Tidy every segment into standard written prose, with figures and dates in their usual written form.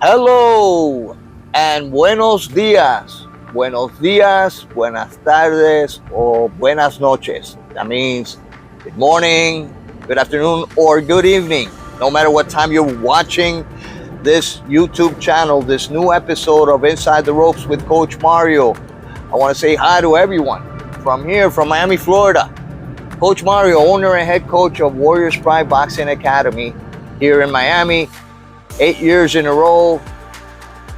Hello and buenos días. Buenos días, buenas tardes, or buenas noches. That means good morning, good afternoon, or good evening. No matter what time you're watching this YouTube channel, this new episode of Inside the Ropes with Coach Mario. I want to say hi to everyone from here, from Miami, Florida. Coach Mario, owner and head coach of Warriors Pride Boxing Academy here in Miami. 8 years in a row,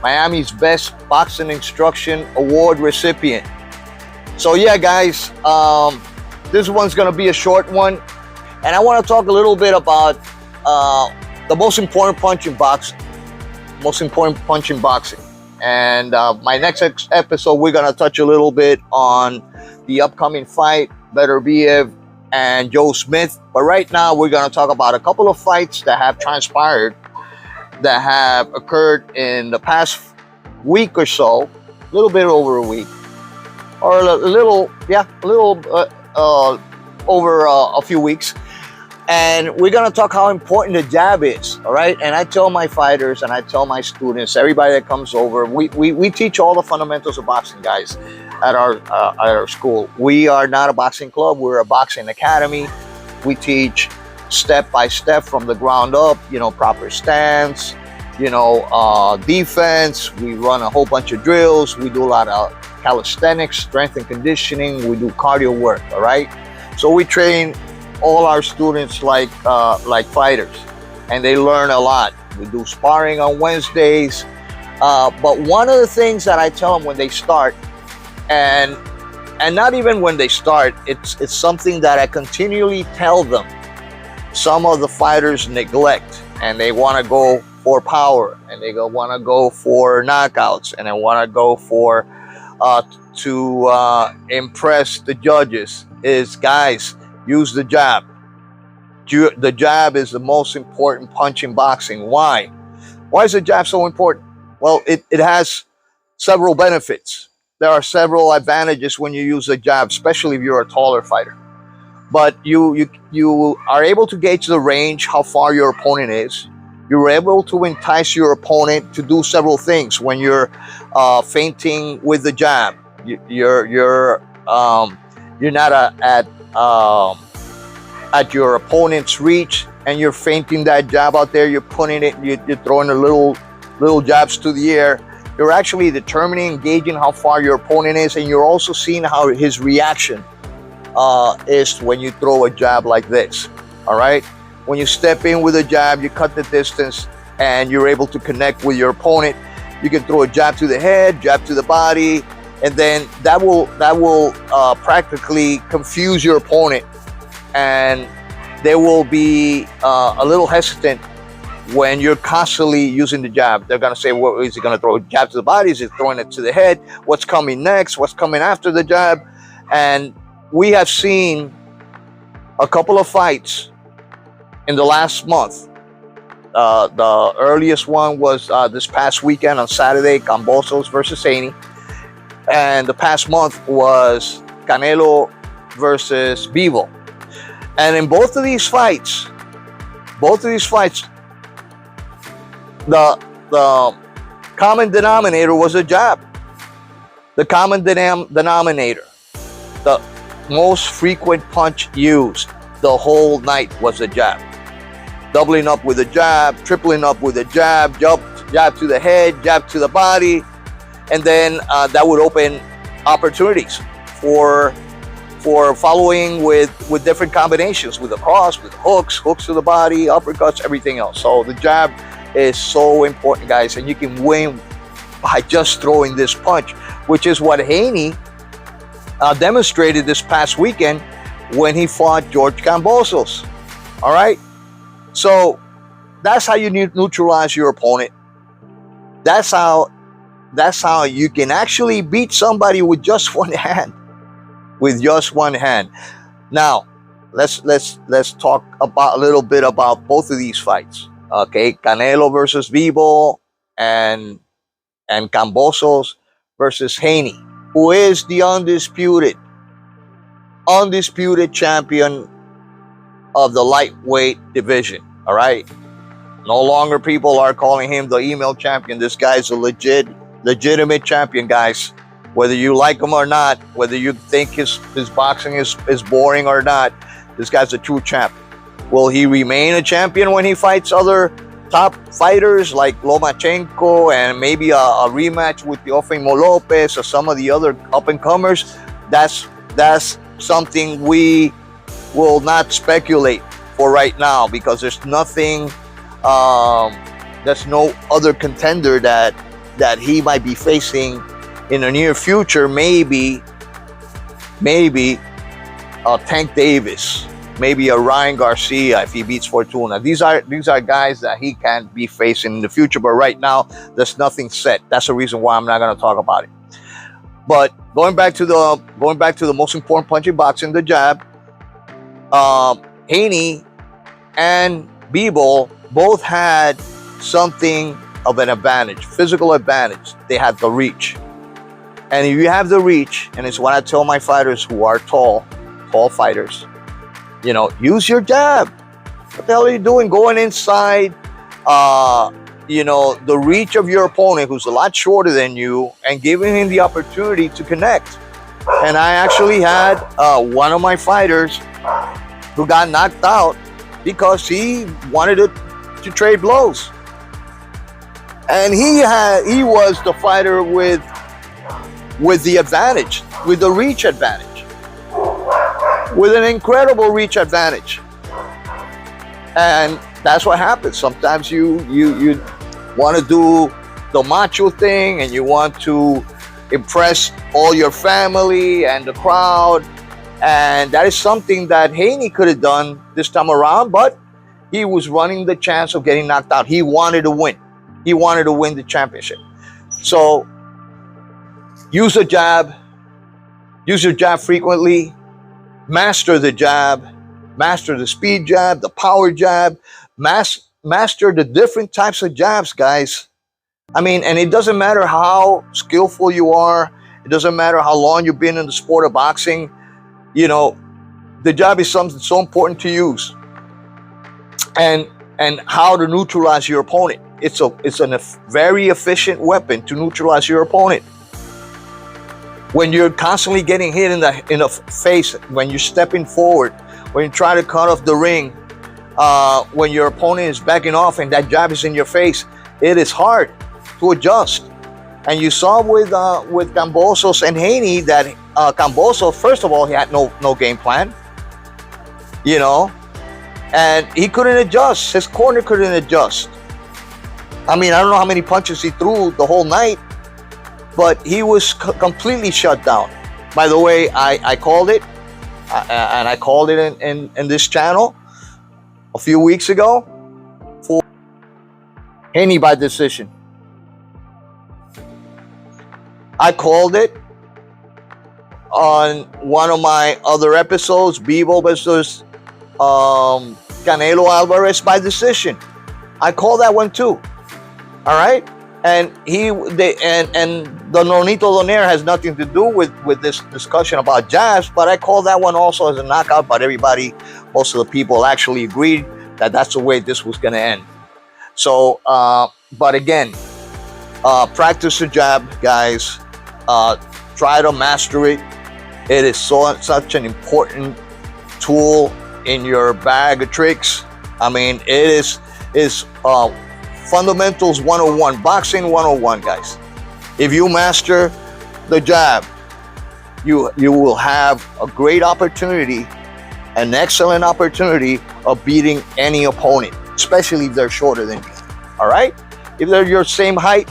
Miami's Best Boxing Instruction Award recipient. So yeah, guys, this one's gonna be a short one, and I want to talk a little bit about the most important punch in boxing. And my next episode, we're gonna touch a little bit on the upcoming fight, Beterbiev and Joe Smith. But right now, we're gonna talk about a couple of fights that have transpired, that have occurred in the past week or so, a little bit over a week, or a little over a few weeks. And we're gonna talk how important the jab is, all right? And I tell my fighters and I tell my students, everybody that comes over, we teach all the fundamentals of boxing, guys, at our school. We are not a boxing club, we're a boxing academy. We teach step by step from the ground up, proper stance, defense. We run a whole bunch of drills. We do a lot of calisthenics, strength and conditioning. We do cardio work, all right? So we train all our students like fighters, and they learn a lot. We do sparring on Wednesdays. But one of the things that I tell them when they start, and not even when they start, it's something that I continually tell them. Some of the fighters neglect, and they want to go for power, and they want to go for knockouts, and they want to go for to impress the judges. Is, guys, use the jab. The jab is the most important punch in boxing. Why? Why is the jab so important? Well, it has several benefits. There are several advantages when you use the jab, especially if you're a taller fighter. But you are able to gauge the range, how far your opponent is. You're able to entice your opponent to do several things when you're feinting with the jab. You're not at your opponent's reach, and you're feinting that jab out there. You're putting it. You're throwing a little jabs to the air. You're actually determining, gauging how far your opponent is, and you're also seeing how his reaction is when you throw a jab like this. All right, when you step in with a jab, you cut the distance and you're able to connect with your opponent. You can throw a jab to the head, jab to the body, and then that will practically confuse your opponent, and they will be a little hesitant when you're constantly using the jab. They're gonna say, well, is he gonna throw a jab to the body? Is he throwing it to the head? What's coming next? What's coming after the jab? And we have seen a couple of fights in the last month. The earliest one was this past weekend on Saturday, Kambosos versus Haney. And the past month was Canelo versus Bivol. And in both of these fights, the common denominator was a jab. The common denominator, the most frequent punch used the whole night was a jab. Doubling up with a jab, tripling up with a jab, jab to the head, jab to the body, and then that would open opportunities for following with different combinations, with a cross, with hooks to the body, uppercuts, everything else. So the jab is so important, guys, and you can win by just throwing this punch, which is what Haney demonstrated this past weekend when he fought George Kambosos. All right, so that's how you neutralize your opponent. That's how you can actually beat somebody with just one hand. Now, let's talk about a little bit about both of these fights. Okay, Canelo versus Bivol and Kambosos versus Haney, who is the undisputed champion of the lightweight division. All right, No longer people are calling him the email champion. This guy's a legitimate champion, guys. Whether you like him or not, whether you think his boxing is boring or not, this guy's a true champ. Will he remain a champion when he fights other top fighters like Lomachenko and maybe a rematch with Teofimo Lopez or some of the other up-and-comers? That's something we will not speculate for right now, because there's nothing, there's no other contender that he might be facing in the near future. Maybe Tank Davis, maybe a Ryan Garcia if he beats Fortuna. These are guys that he can be facing in the future, but right now there's nothing set. That's the reason why I'm not going to talk about it. But going back to the most important punch in boxing, the jab. Haney and Bivol both had something of an advantage, physical advantage. They had the reach. And if you have the reach, and it's what I tell my fighters who are tall fighters, you know, use your jab. What the hell are you doing going inside, you know, the reach of your opponent who's a lot shorter than you, and giving him the opportunity to connect? And I actually had one of my fighters who got knocked out because he wanted to trade blows. And he was the fighter with the advantage, with the reach advantage, with an incredible reach advantage. And that's what happens. Sometimes you want to do the macho thing, and you want to impress all your family and the crowd. And that is something that Haney could have done this time around, but he was running the chance of getting knocked out. He wanted to win. He wanted to win the championship. So use a jab. Use your jab frequently. Master the jab. Master the speed jab, the power jab. Master the different types of jabs, guys. I mean, and it doesn't matter how skillful you are. It doesn't matter how long you've been in the sport of boxing. You know, the jab is something so important to use. And how to neutralize your opponent. It's a very efficient weapon to neutralize your opponent. When you're constantly getting hit in the face, when you're stepping forward, when you try to cut off the ring, when your opponent is backing off and that jab is in your face, it is hard to adjust. And you saw with Kambosos and Haney that Kambosos, first of all, he had no game plan, you know, and he couldn't adjust. His corner couldn't adjust. I mean, I don't know how many punches he threw the whole night, but he was completely shut down. By the way, I called it, and I called it in this channel a few weeks ago for Haney by decision. I called it on one of my other episodes, Bivol versus Canelo Alvarez by decision. I called that one too. All right, and the Nonito Donaire has nothing to do with this discussion about jabs, but I call that one also as a knockout. But everybody, most of the people actually agreed that that's the way this was going to end. So, but again, practice the jab, guys. Try to master it. It is such an important tool in your bag of tricks. I mean, it is fundamentals 101, boxing 101, guys. If you master the jab, you will have a great opportunity, an excellent opportunity of beating any opponent, especially if they're shorter than you. All right? If they're your same height,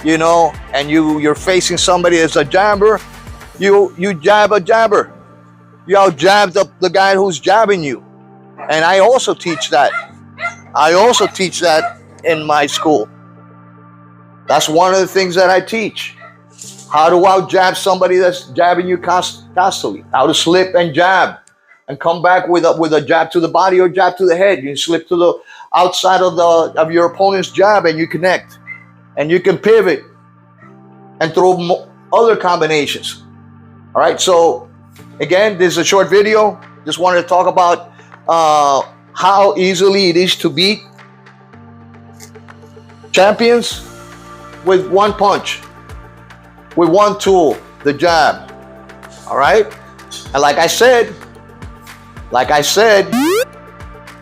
you know, and you're facing somebody that's a jabber, you jab a jabber. You out-jab the guy who's jabbing you. And I also teach that. I also teach that in my school. That's one of the things that I teach. How to out-jab somebody that's jabbing you constantly. How to slip and jab and come back with a jab to the body or jab to the head. You slip to the outside of your opponent's jab and you connect. And you can pivot and throw other combinations. All right, so again, this is a short video. Just wanted to talk about how easily it is to beat champions with one punch, with one tool, the jab. All right? And like I said,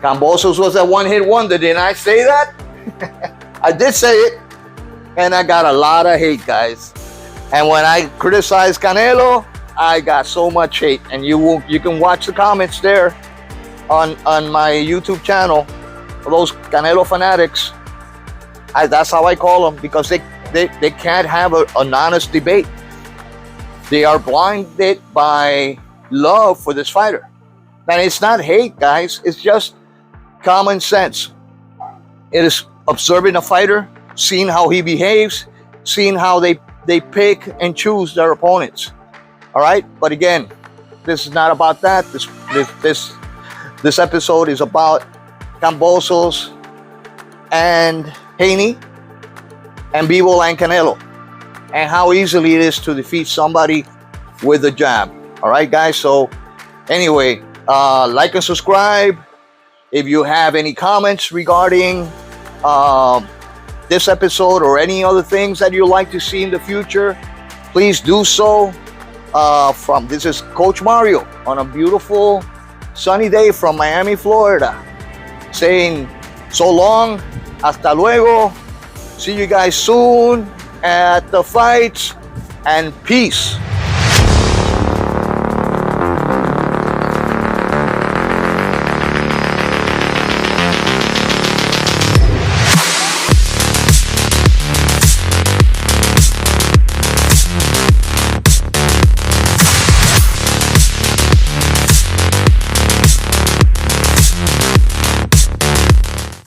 Kambosos was a one-hit wonder. Didn't I say that? I did say it. And I got a lot of hate, guys. And when I criticized Canelo, I got so much hate. And you can watch the comments there on my YouTube channel. Those Canelo fanatics. That's how I call them, because they can't have an honest debate. They are blinded by love for this fighter. And it's not hate, guys. It's just common sense. It is observing a fighter, seeing how he behaves, seeing how they pick and choose their opponents. All right? But again, this is not about that. This episode is about Kambosos and Haney and Bivol and Canelo, and how easily it is to defeat somebody with a jab. All right, guys? So anyway, like and subscribe. If you have any comments regarding this episode or any other things that you'd like to see in the future, please do so. This is Coach Mario on a beautiful sunny day from Miami, Florida, saying so long, hasta luego, see you guys soon at the fights, and peace.